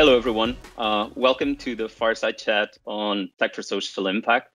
Hello, everyone. Welcome to the Fireside Chat on Tech for Social Impact.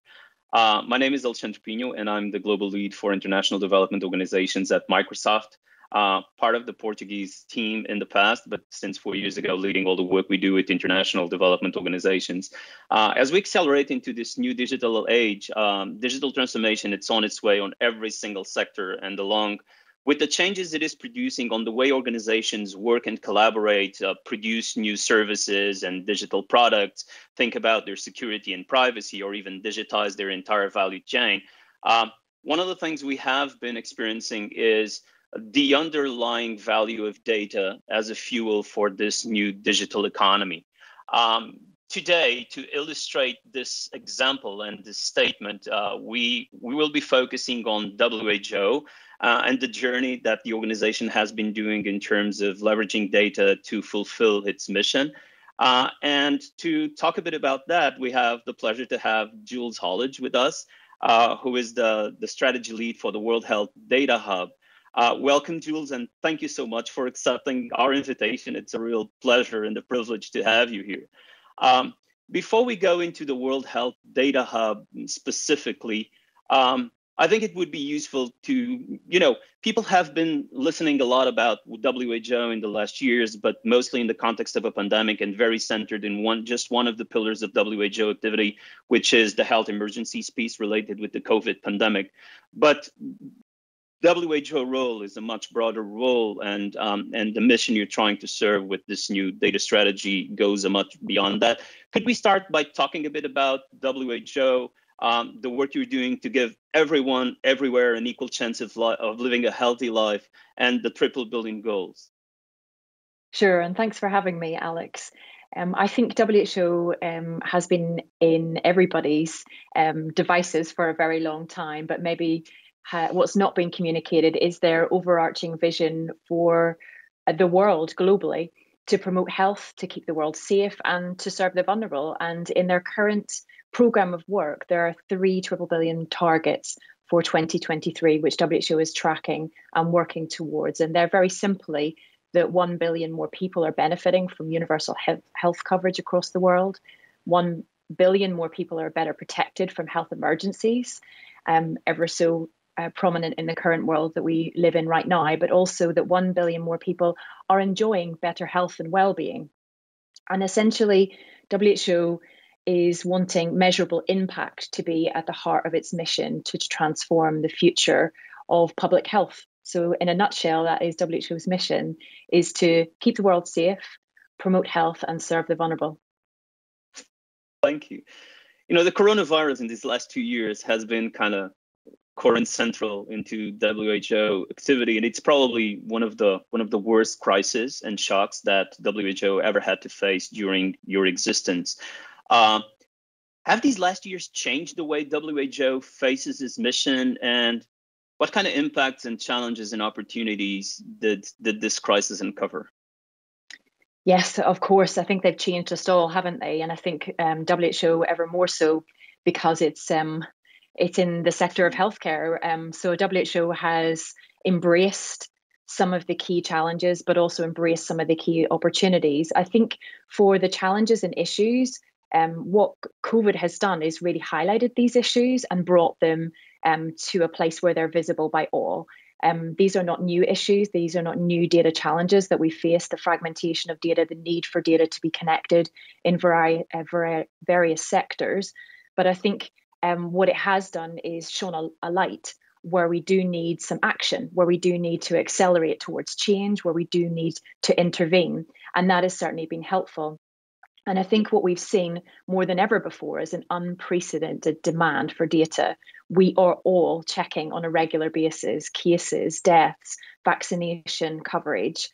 My name is Alexandre Pinho, and I'm the Global Lead for International Development Organizations at Microsoft, part of the Portuguese team in the past, but since 4 years ago, leading all the work we do with international development organizations. As we accelerate into this new digital age, digital transformation, it's on its way on every single sector, and along with the changes it is producing on the way organizations work and collaborate, produce new services and digital products, think about their security and privacy, or even digitize their entire value chain. One of the things we have been experiencing is the underlying value of data as a fuel for this new digital economy. Today, to illustrate this example and this statement, we will be focusing on WHO and the journey that the organization has been doing in terms of leveraging data to fulfill its mission. And to talk a bit about that, we have the pleasure to have Jules Hollidge with us, who is the strategy lead for the World Health Data Hub. Welcome, Jules, and thank you so much for accepting our invitation. It's a real pleasure and a privilege to have you here. Before we go into the World Health Data Hub specifically, I think it would be useful to, people have been listening a lot about WHO in the last years, but mostly in the context of a pandemic and very centered in just one of the pillars of WHO activity, which is the health emergencies piece related with the COVID pandemic. But WHO role is a much broader role, and the mission you're trying to serve with this new data strategy goes a much beyond that. Could we start by talking a bit about WHO, the work you're doing to give everyone, everywhere, an equal chance of living a healthy life, and the triple billion goals? Sure, and thanks for having me, Alex. I think WHO has been in everybody's devices for a very long time, but maybe what's not been communicated is their overarching vision for the world globally to promote health, to keep the world safe, and to serve the vulnerable. And in their current program of work, there are 3 triple billion targets for 2023, which WHO is tracking and working towards. And they're very simply that 1 billion more people are benefiting from universal health coverage across the world. 1 billion more people are better protected from health emergencies, ever so prominent in the current world that we live in right now, but also that 1 billion more people are enjoying better health and well-being. And essentially, WHO is wanting measurable impact to be at the heart of its mission to transform the future of public health. So in a nutshell, that is WHO's mission, is to keep the world safe, promote health, and serve the vulnerable. Thank you. The coronavirus in these last 2 years has been kind of core and central into WHO activity, and it's probably one of the worst crises and shocks that WHO ever had to face during your existence. Have these last years changed the way WHO faces its mission, and what kind of impacts and challenges and opportunities did this crisis uncover? Yes, of course. I think they've changed us all, haven't they? And I think WHO ever more so because it's in the sector of healthcare. So WHO has embraced some of the key challenges, but also embraced some of the key opportunities. I think for the challenges and issues, what COVID has done is really highlighted these issues and brought them to a place where they're visible by all. These are not new issues. These are not new data challenges that we face, the fragmentation of data, the need for data to be connected in various sectors. But I think what it has done is shone a light where we do need some action, where we do need to accelerate towards change, where we do need to intervene. And that has certainly been helpful. And I think what we've seen more than ever before is an unprecedented demand for data. We are all checking on a regular basis cases, deaths, vaccination coverage.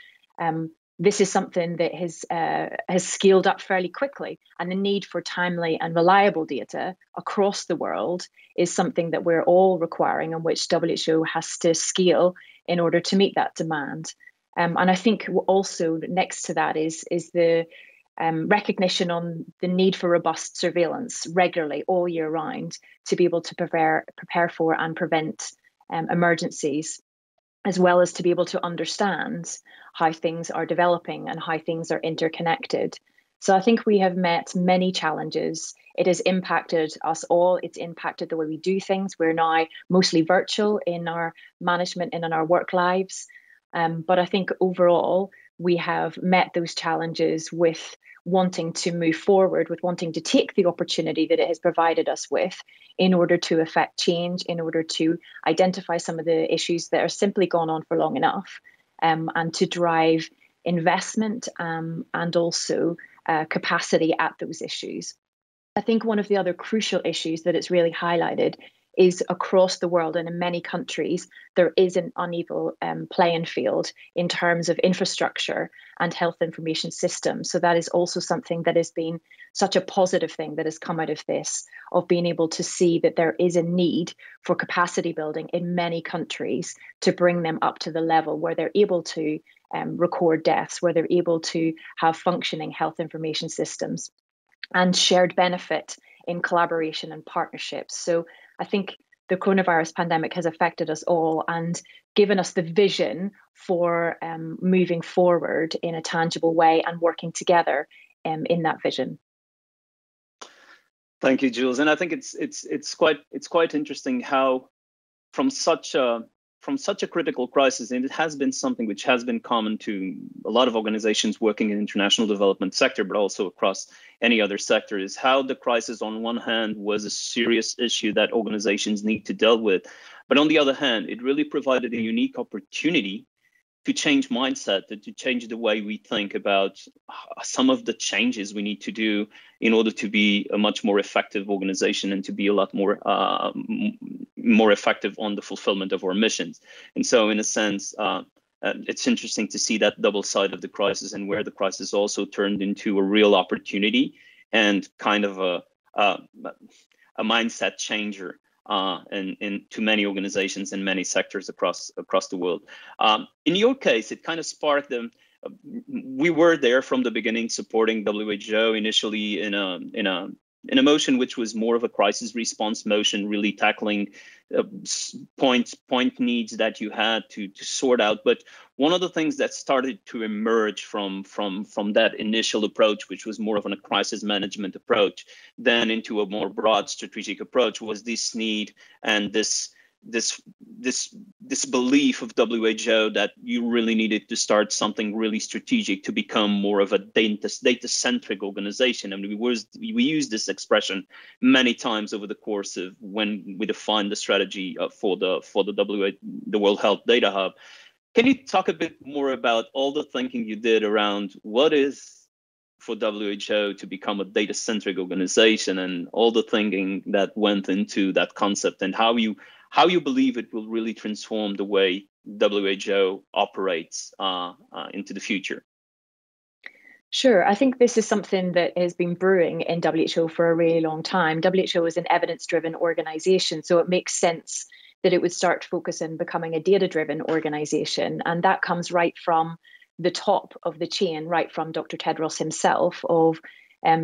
This is something that has scaled up fairly quickly, and the need for timely and reliable data across the world is something that we're all requiring, and which WHO has to scale in order to meet that demand. And I think also next to that is the recognition on the need for robust surveillance regularly all year round to be able to prepare for and prevent emergencies, as well as to be able to understand how things are developing and how things are interconnected. So I think we have met many challenges. It has impacted us all. It's impacted the way we do things. We're now mostly virtual in our management and in our work lives. But I think overall, we have met those challenges with wanting to move forward, with wanting to take the opportunity that it has provided us with in order to affect change, in order to identify some of the issues that are simply gone on for long enough, and to drive investment and also capacity at those issues. I think one of the other crucial issues that it's really highlighted is across the world and in many countries, there is an unequal playing field in terms of infrastructure and health information systems. So that is also something that has been such a positive thing that has come out of this, of being able to see that there is a need for capacity building in many countries to bring them up to the level where they're able to record deaths, where they're able to have functioning health information systems and shared benefit in collaboration and partnerships. So I think the coronavirus pandemic has affected us all and given us the vision for moving forward in a tangible way and working together in that vision. Thank you, Jules. And I think it's quite interesting how from such a critical crisis, and it has been something which has been common to a lot of organizations working in the international development sector, but also across any other sector, is how the crisis on one hand was a serious issue that organizations need to deal with. But on the other hand, it really provided a unique opportunity to change mindset, to change the way we think about some of the changes we need to do in order to be a much more effective organization and to be a lot more effective on the fulfillment of our missions. And so in a sense, it's interesting to see that double side of the crisis and where the crisis also turned into a real opportunity and kind of a mindset changer in to many organizations and many sectors across the world. In your case, it kind of sparked them. We were there from the beginning, supporting WHO initially in a motion which was more of a crisis response motion, really tackling point needs that you had to sort out. But one of the things that started to emerge from that initial approach, which was more of a crisis management approach, then into a more broad strategic approach, was this need and this belief of WHO that you really needed to start something really strategic to become more of a data-centric organization. And we used this expression many times over the course of when we defined the strategy for the World Health Data Hub. Can you talk a bit more about all the thinking you did around what is for WHO to become a data-centric organization and all the thinking that went into that concept and how you believe it will really transform the way WHO operates into the future? Sure. I think this is something that has been brewing in WHO for a really long time. WHO is an evidence-driven organization, so it makes sense that it would start to focus on becoming a data-driven organization. And that comes right from the top of the chain, right from Dr. Tedros himself, of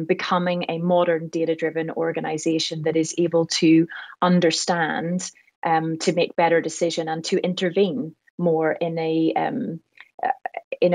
becoming a modern data-driven organization that is able to understand, to make better decision and to intervene more in a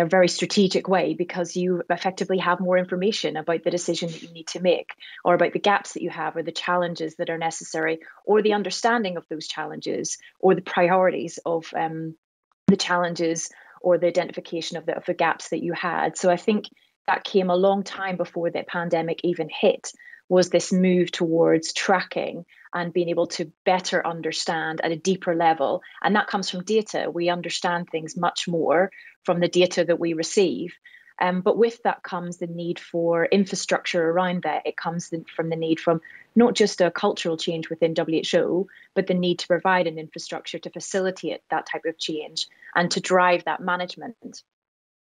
very strategic way, because you effectively have more information about the decision that you need to make, or about the gaps that you have, or the challenges that are necessary, or the understanding of those challenges, or the priorities of the challenges, or the identification of the gaps that you had. So I think that came a long time before the pandemic even hit, was this move towards tracking and being able to better understand at a deeper level. And that comes from data. We understand things much more from the data that we receive. But with that comes the need for infrastructure around that. It comes from the need from not just a cultural change within WHO, but the need to provide an infrastructure to facilitate that type of change and to drive that management.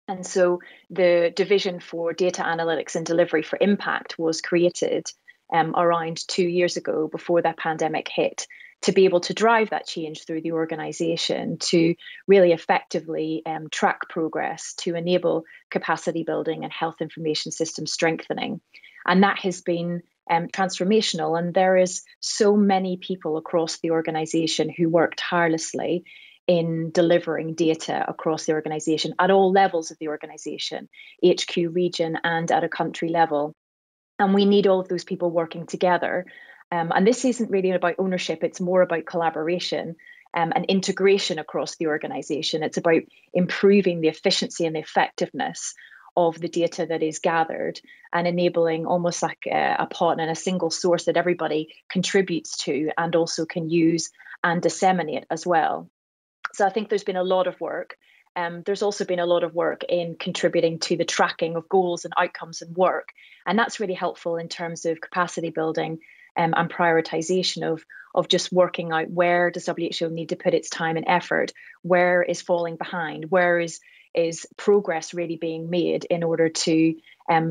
And so the Division for Data Analytics and Delivery for Impact was created around 2 years ago, before that pandemic hit, to be able to drive that change through the organization, to really effectively track progress, to enable capacity building and health information system strengthening. And that has been transformational. And there is so many people across the organization who work tirelessly in delivering data across the organization at all levels of the organization, HQ, region, and at a country level. And we need all of those people working together. And this isn't really about ownership, it's more about collaboration and integration across the organization. It's about improving the efficiency and the effectiveness of the data that is gathered and enabling almost like a pot and a single source that everybody contributes to and also can use and disseminate as well. So I think there's been a lot of work. There's also been a lot of work in contributing to the tracking of goals and outcomes and work. And that's really helpful in terms of capacity building and prioritization of just working out where does WHO need to put its time and effort, where is falling behind, where is progress really being made in order to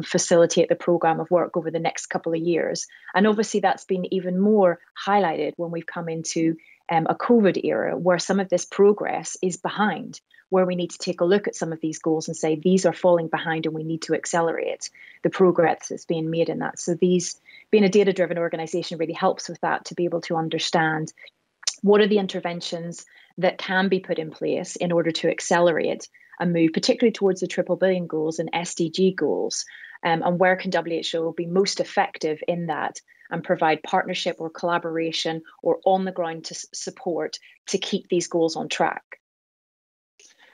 facilitate the program of work over the next couple of years. And obviously that's been even more highlighted when we've come into a COVID era where some of this progress is behind, where we need to take a look at some of these goals and say these are falling behind and we need to accelerate the progress that's being made in that. So being a data-driven organization really helps with that, to be able to understand what are the interventions that can be put in place in order to accelerate a move, particularly towards the triple billion goals and SDG goals, and where can WHO be most effective in that and provide partnership or collaboration or on the ground to support to keep these goals on track.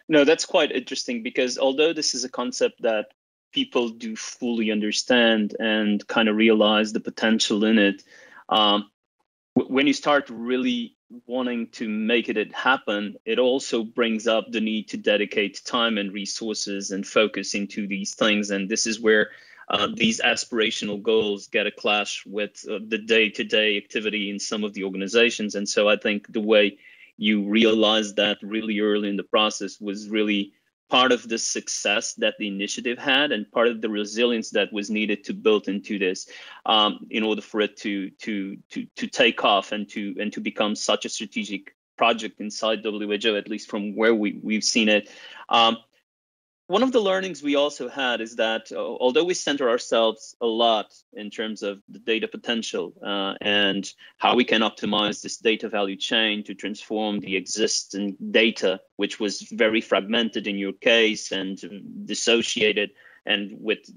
No, that's quite interesting, because although this is a concept that people do fully understand and kind of realize the potential in it, when you start really wanting to make it happen, it also brings up the need to dedicate time and resources and focus into these things. And this is where these aspirational goals get a clash with the day-to-day activity in some of the organizations. And so I think the way you realized that really early in the process was really part of the success that the initiative had and part of the resilience that was needed to build into this in order for it to take off and to become such a strategic project inside WHO, at least from where we've seen it. One of the learnings we also had is that although we center ourselves a lot in terms of the data potential and how we can optimize this data value chain to transform the existing data, which was very fragmented in your case and dissociated, and with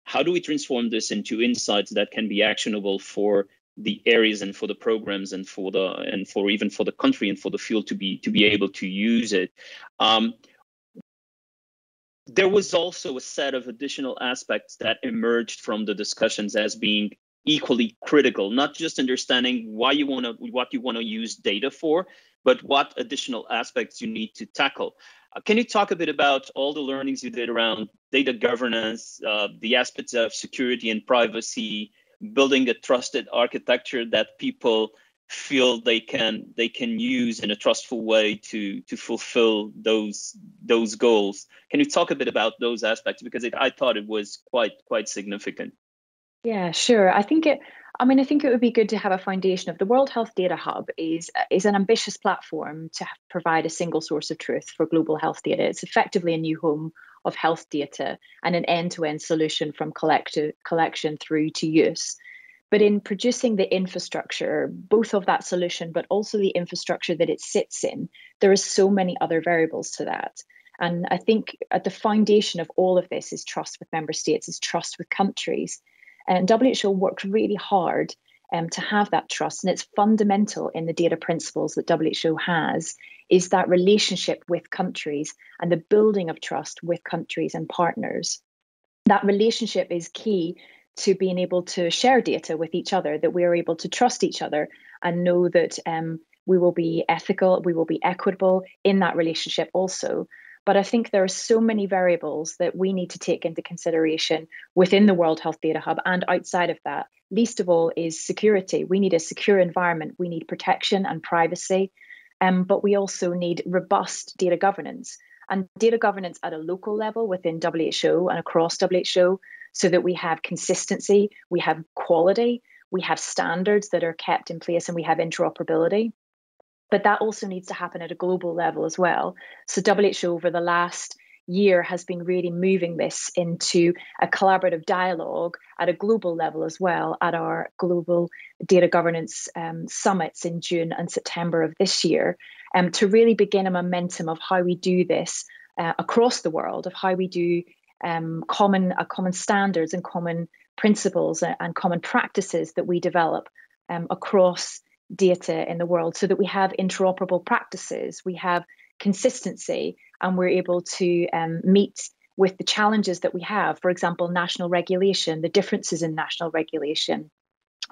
how do we transform this into insights that can be actionable for the areas and for the programs and for even for the country and for the field to be able to use it. There was also a set of additional aspects that emerged from the discussions as being equally critical, not just understanding what you want to use data for, but what additional aspects you need to tackle. Can you talk a bit about all the learnings you did around data governance, the aspects of security and privacy, building a trusted architecture that people feel they can use in a trustful way to fulfill those goals? Can you talk a bit about those aspects, because I thought it was quite significant? Yeah, sure. I think it would be good to have a foundation of the World Health Data Hub is an ambitious platform to provide a single source of truth for global health data. It's effectively a new home of health data and an end-to-end solution from collection through to use. But in producing the infrastructure, both of that solution, but also the infrastructure that it sits in, there are so many other variables to that. And I think at the foundation of all of this is trust with member states, is trust with countries. And WHO worked really hard to have that trust. And it's fundamental in the data principles that WHO has, is that relationship with countries and the building of trust with countries and partners. That relationship is key to being able to share data with each other, that we are able to trust each other and know that we will be ethical, we will be equitable in that relationship also. But I think there are so many variables that we need to take into consideration within the World Health Data Hub and outside of that. Least of all is security. We need a secure environment. We need protection and privacy, but we also need robust data governance. And data governance at a local level within WHO and across WHO, so that we have consistency, we have quality, we have standards that are kept in place, and we have interoperability. But that also needs to happen at a global level as well. So WHO over the last year has been really moving this into a collaborative dialogue at a global level as well, at our global data governance summits in June and September of this year, to really begin a momentum of how we do this across the world, of how we do common standards and common principles and common practices that we develop across data in the world, so that we have interoperable practices, we have consistency, and we're able to meet with the challenges that we have. For example, national regulation, the differences in national regulation,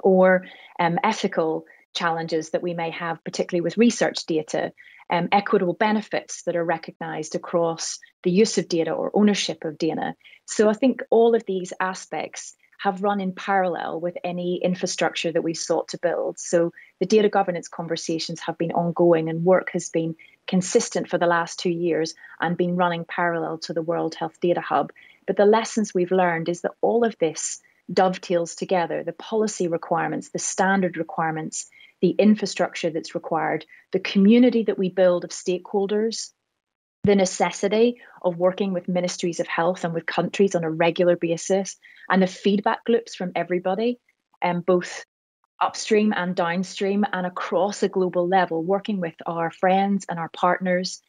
or ethical challenges that we may have, particularly with research data, equitable benefits that are recognized across the use of data or ownership of data. So I think all of these aspects have run in parallel with any infrastructure that we've sought to build. So the data governance conversations have been ongoing, and work has been consistent for the last 2 years and been running parallel to the World Health Data Hub. But the lessons we've learned is that all of this dovetails together: the policy requirements, the standard requirements, the infrastructure that's required, the community that we build of stakeholders, the necessity of working with ministries of health and with countries on a regular basis, and the feedback loops from everybody, both upstream and downstream and across a global level, working with our friends and our partners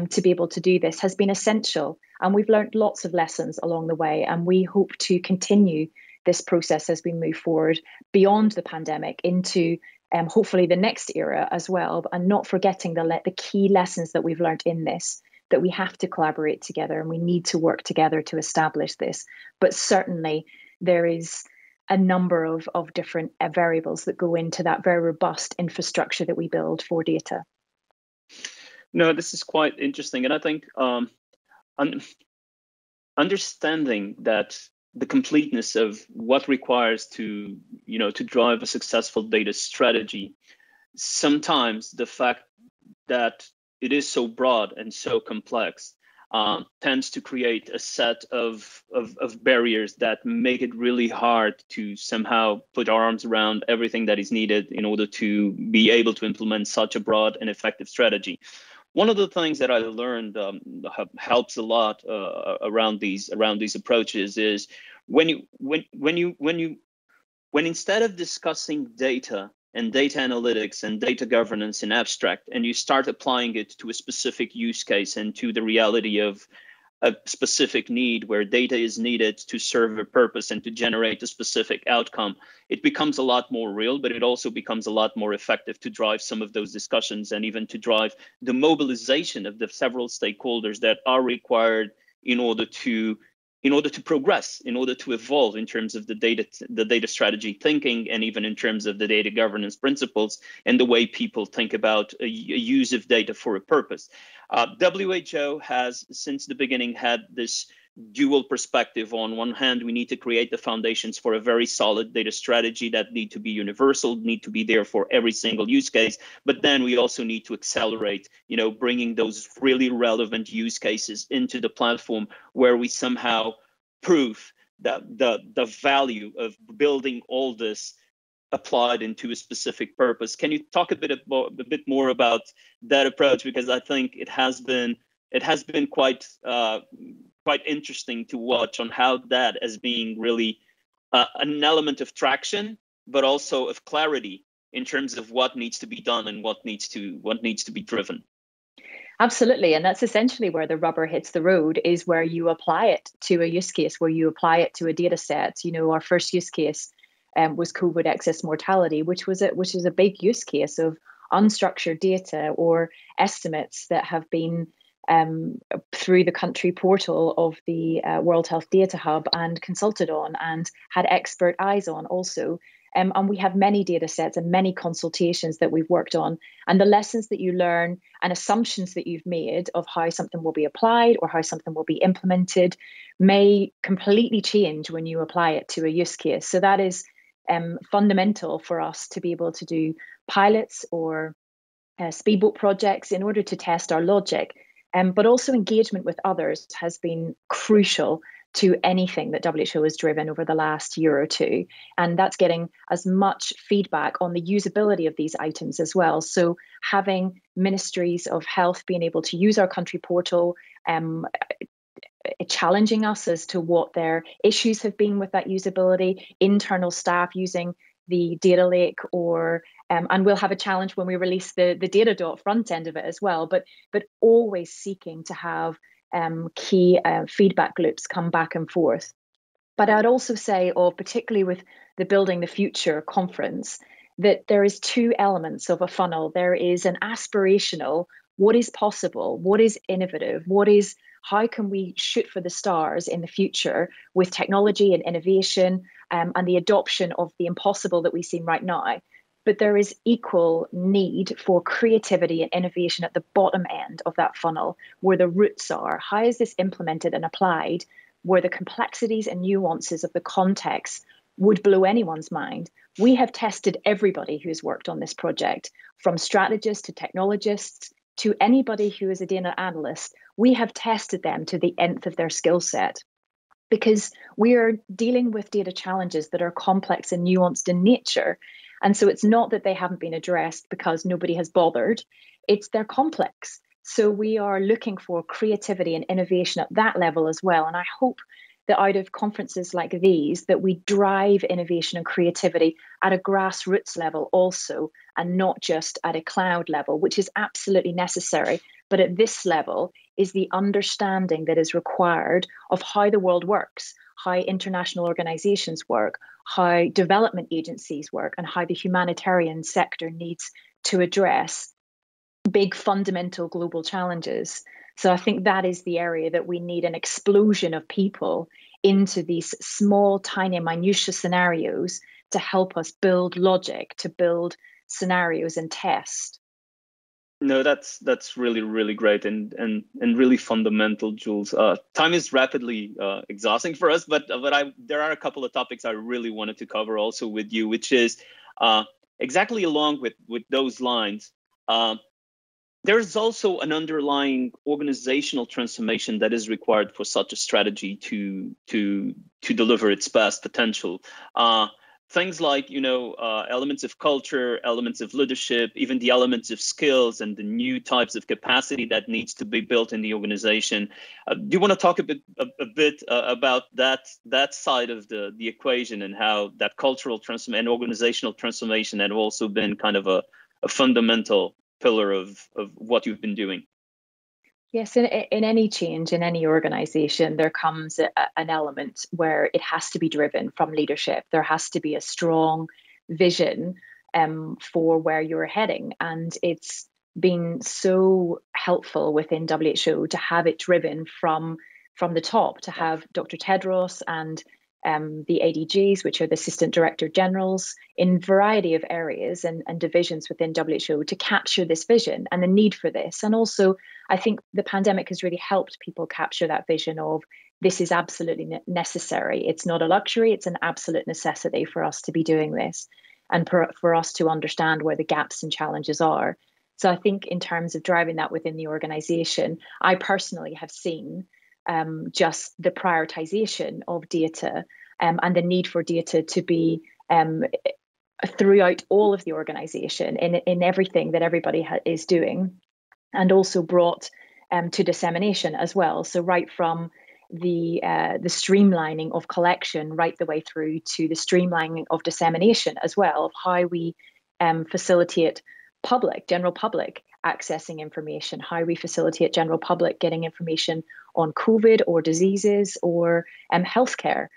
to be able to do this has been essential. And we've learned lots of lessons along the way, and we hope to continue this process as we move forward beyond the pandemic into hopefully the next era as well, and not forgetting the key lessons that we've learned in this, that we have to collaborate together and we need to work together to establish this. But certainly there is a number of different variables that go into that very robust infrastructure that we build for data. No, this is quite interesting. And I think understanding that the completeness of what requires to drive a successful data strategy, sometimes the fact that it is so broad and so complex tends to create a set of barriers that make it really hard to somehow put our arms around everything that is needed in order to be able to implement such a broad and effective strategy. One of the things that I learned helps a lot around these approaches is when instead of discussing data and data analytics and data governance in abstract, and you start applying it to a specific use case and to the reality of a specific need where data is needed to serve a purpose and to generate a specific outcome, it becomes a lot more real, but it also becomes a lot more effective to drive some of those discussions and even to drive the mobilization of the several stakeholders that are required in order to progress, in order to evolve in terms of the data strategy thinking, and even in terms of the data governance principles and the way people think about a use of data for a purpose. WHO has since the beginning had this dual perspective. On one hand, we need to create the foundations for a very solid data strategy that need to be universal, need to be there for every single use case. But then we also need to accelerate, bringing those really relevant use cases into the platform where we somehow prove that the value of building all this applied into a specific purpose. Can you talk a bit more about that approach? Because I think it has been quite interesting to watch on how that as being really an element of traction, but also of clarity in terms of what needs to be done and what needs to be driven. Absolutely. And that's essentially where the rubber hits the road, is where you apply it to a use case, where you apply it to a data set. Our first use case was COVID excess mortality, which was a big use case of unstructured data or estimates that have been through the country portal of the World Health Data Hub and consulted on and had expert eyes on also. And we have many data sets and many consultations that we've worked on. And the lessons that you learn and assumptions that you've made of how something will be applied or how something will be implemented may completely change when you apply it to a use case. So that is fundamental for us to be able to do pilots or speedboat projects in order to test our logic. But also engagement with others has been crucial to anything that WHO has driven over the last year or two. And that's getting as much feedback on the usability of these items as well. So having ministries of health being able to use our country portal, challenging us as to what their issues have been with that usability, internal staff using the data lake, or and we'll have a challenge when we release the Datadot front end of it as well, but always seeking to have key feedback loops come back and forth. But I'd also say, particularly with the Building the Future conference, that there is two elements of a funnel. There is an aspirational, what is possible, what is innovative, how can we shoot for the stars in the future with technology and innovation, and the adoption of the impossible that we see right now. But there is equal need for creativity and innovation at the bottom end of that funnel, where the roots are. How is this implemented and applied, where the complexities and nuances of the context would blow anyone's mind? We have tested everybody who's worked on this project, from strategists to technologists to anybody who is a data analyst. We have tested them to the nth of their skill set, because we are dealing with data challenges that are complex and nuanced in nature. And so it's not that they haven't been addressed because nobody has bothered, they're complex. So we are looking for creativity and innovation at that level as well. And I hope that out of conferences like these, that we drive innovation and creativity at a grassroots level also, and not just at a cloud level, which is absolutely necessary. But at this level is the understanding that is required of how the world works, how international organizations work, how development agencies work, and how the humanitarian sector needs to address big fundamental global challenges. So I think that is the area that we need an explosion of people into these small, tiny, minutiae scenarios to help us build logic, to build scenarios and test. No, that's really, really great and really fundamental, Jules. Time is rapidly exhausting for us, but there are a couple of topics I really wanted to cover also with you, which is exactly along with those lines. There's also an underlying organizational transformation that is required for such a strategy to deliver its best potential. Things like, elements of culture, elements of leadership, even the elements of skills and the new types of capacity that needs to be built in the organization. Do you want to talk a bit about that side of the equation, and how that cultural transformation and organizational transformation had also been kind of a fundamental pillar of what you've been doing? Yes, in any change, in any organization, there comes an element where it has to be driven from leadership. There has to be a strong vision for where you're heading. And it's been so helpful within WHO to have it driven from the top, to have Dr. Tedros and the ADGs, which are the Assistant Director Generals, in a variety of areas and divisions within WHO to capture this vision and the need for this. And also, I think the pandemic has really helped people capture that vision of this is absolutely necessary. It's not a luxury, it's an absolute necessity for us to be doing this, and for us to understand where the gaps and challenges are. So I think in terms of driving that within the organization, I personally have seen just the prioritization of data and the need for data to be throughout all of the organization in everything that everybody is doing, and also brought to dissemination as well. So right from the streamlining of collection right the way through to the streamlining of dissemination as well, of how we facilitate general public accessing information, how we facilitate general public getting information on COVID or diseases or healthcare.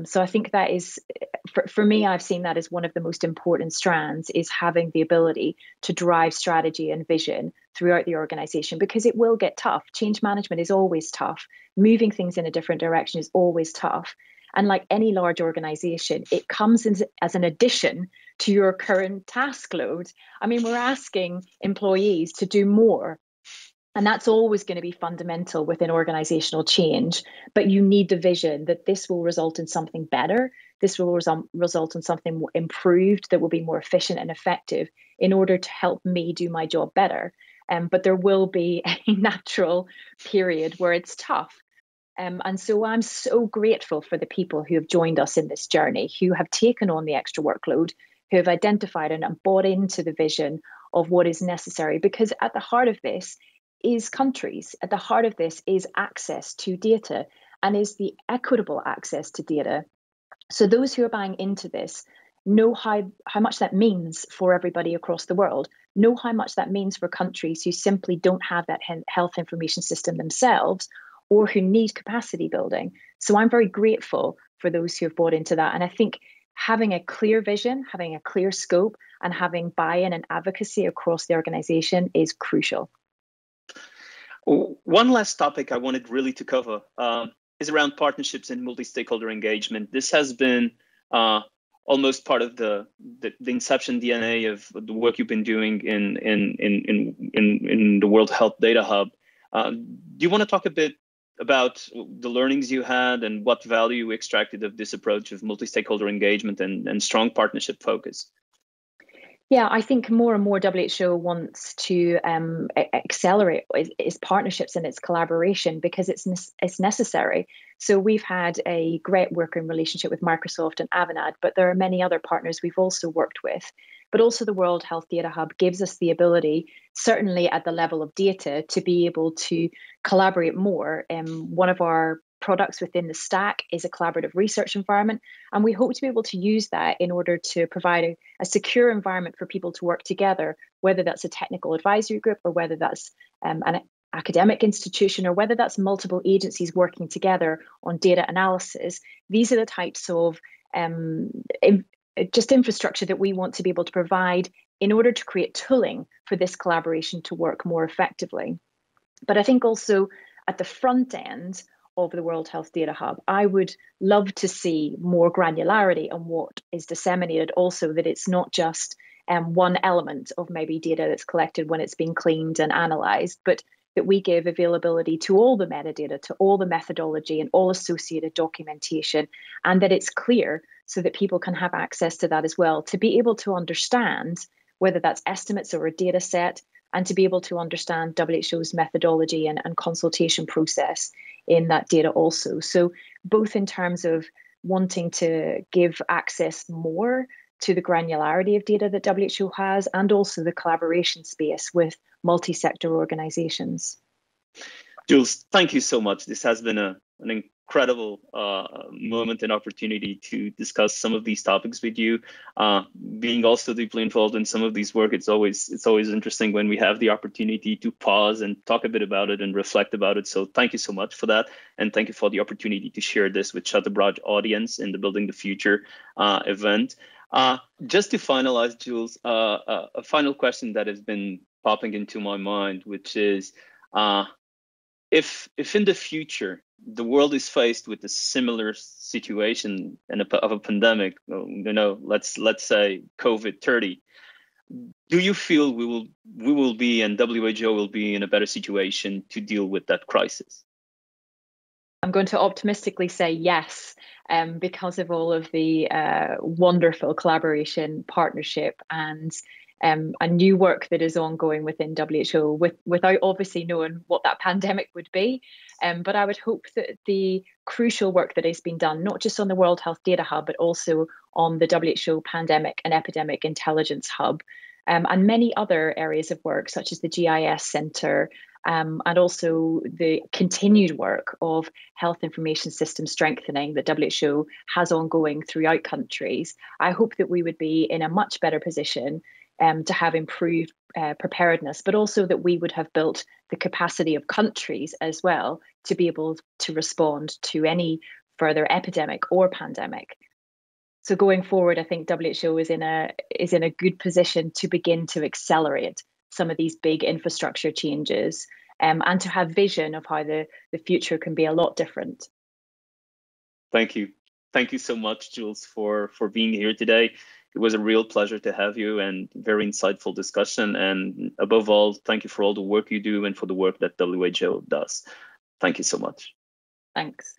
So I think that is, for me, I've seen that as one of the most important strands, is having the ability to drive strategy and vision throughout the organization, because it will get tough. Change management is always tough. Moving things in a different direction is always tough. And like any large organization, it comes as an addition to your current task load. I mean, we're asking employees to do more. And that's always going to be fundamental within organizational change. But you need the vision that this will result in something better. This will result in something improved that will be more efficient and effective in order to help me do my job better. But there will be a natural period where it's tough. And so I'm so grateful for the people who have joined us in this journey, who have taken on the extra workload, who have identified and bought into the vision of what is necessary. Because at the heart of this is countries. At the heart of this is access to data and is the equitable access to data. So those who are buying into this know how much that means for everybody across the world, know how much that means for countries who simply don't have that health information system themselves or who need capacity building. So I'm very grateful for those who have bought into that. And I think having a clear vision, having a clear scope, and having buy-in and advocacy across the organization is crucial. One last topic I wanted really to cover is around partnerships and multi-stakeholder engagement. This has been almost part of the inception DNA of the work you've been doing in the World Health Data Hub. Do you want to talk a bit about the learnings you had and what value you extracted of this approach of multi-stakeholder engagement and strong partnership focus? Yeah, I think more and more WHO wants to accelerate its partnerships and its collaboration because it's necessary. So we've had a great working relationship with Microsoft and Avanade, but there are many other partners we've also worked with. But also the World Health Data Hub gives us the ability, certainly at the level of data, to be able to collaborate more. One of our products within the stack is a collaborative research environment, and we hope to be able to use that in order to provide a secure environment for people to work together, whether that's a technical advisory group or whether that's an academic institution or whether that's multiple agencies working together on data analysis. These are the types of just infrastructure that we want to be able to provide in order to create tooling for this collaboration to work more effectively. But I think also at the front end of the World Health Data Hub, I would love to see more granularity on what is disseminated, also that it's not just one element of maybe data that's collected when it's being cleaned and analyzed, but that we give availability to all the metadata, to all the methodology and all associated documentation, and that it's clear so that people can have access to that as well, to be able to understand whether that's estimates or a data set, and to be able to understand WHO's methodology and consultation process in that data also. So both in terms of wanting to give access more to the granularity of data that WHO has, and also the collaboration space with multi-sector organizations. Jules, thank you so much. This has been an incredible moment and opportunity to discuss some of these topics with you. Being also deeply involved in some of these work, it's always interesting when we have the opportunity to pause and talk a bit about it and reflect about it. So thank you so much for that. And thank you for the opportunity to share this with such a broad audience in the Building the Future event. Just to finalize, Jules, a final question that has been popping into my mind, which is, if in the future the world is faced with a similar situation of a pandemic, let's say COVID-30, do you feel we will be, and WHO will be, in a better situation to deal with that crisis? I'm going to optimistically say yes, because of all of the wonderful collaboration, partnership, and new work that is ongoing within WHO, without obviously knowing what that pandemic would be. But I would hope that the crucial work that has been done, not just on the World Health Data Hub, but also on the WHO Pandemic and Epidemic Intelligence Hub, and many other areas of work, such as the GIS Centre, and also the continued work of health information system strengthening that WHO has ongoing throughout countries. I hope that we would be in a much better position to have improved preparedness, but also that we would have built the capacity of countries as well to be able to respond to any further epidemic or pandemic. So going forward, I think WHO is in a good position to begin to accelerate some of these big infrastructure changes, and to have vision of how the future can be a lot different. Thank you. Thank you so much, Jules, for being here today. It was a real pleasure to have you, and very insightful discussion. And above all, thank you for all the work you do and for the work that WHO does. Thank you so much. Thanks.